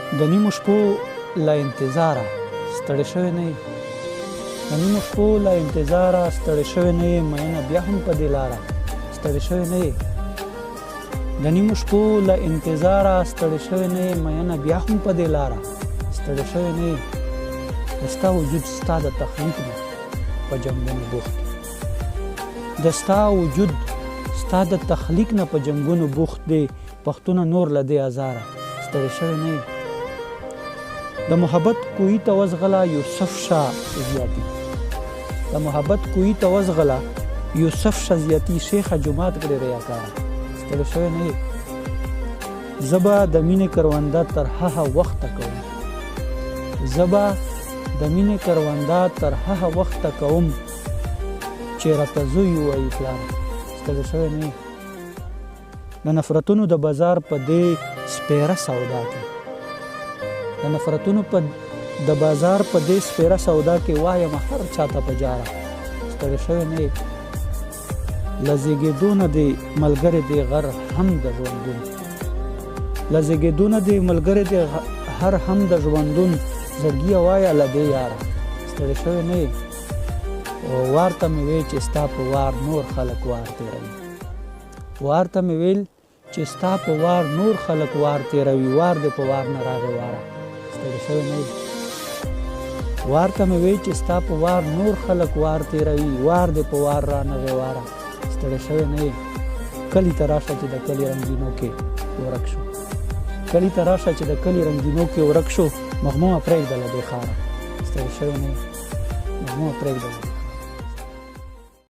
د نیمو شپو له انتظاره ستړی شوی نه یې د نیمو شپو له انتظاره ستړی شوی نه یې مینه بیا هم په دې لاره ستړی شوی نه یې د نیمو شپو له انتظاره ستړی شوی نه یې مینه بیا هم په دې لاره ستړی شوی نه یې د ستا وجود ستا د تخلیق نه په جنګونو بوخت د ستا وجود ستا د تخلیق نه په جنګونو بوخت دی پښتونه نور له دې ازاره ستړی شوی نه یې د محبت کوی ته وزغله یوسف شاه زیاتی د محبت کوی ته وزغله یوسف شاه زیاتی شیخه جماعت کړی ریاکاره ستړی شوی نه یې زه به د مینې کرونده تر هغه وخته کوم زه به د مینې کرونده تر هغه وخته کوم چې راته زوی ووایي پلاره ستړی شوی نه یې د نفرتونو د بازار په دې سپیره سودا کې د نفرتونو د بازار په دې سپیره سودا کې وایم هر چاته په جاره ستړی شوی نه یې له زیږېدو نه دې ملګری دې غر هم د ژوندون له زیږېدو نه دې ملګری دې هر هم د ژوندون زړګیه وایه له دې یاره ستړی شوی نه یې وار ته مې ویل چې ستا په وار نور خلک وار تېروي وار ته مې ویل چې ستا په وار نور خلک وار تېروي وار دې په وار نه راغی واره ستړی شوی نه یې وار ته مې ویل چې ستا په وار نور خلک وار تېروي وار دې په وار رانغی واره ستړی شوی نه یې کلي ته راشه چې د کلي رنګینو کې ورک شو کلي ته راشه چې د کلي رنګینو کې ورک شو مغمومه پرېږده له دې ښاره ستړی شوی نه یې مغمومه پرېږده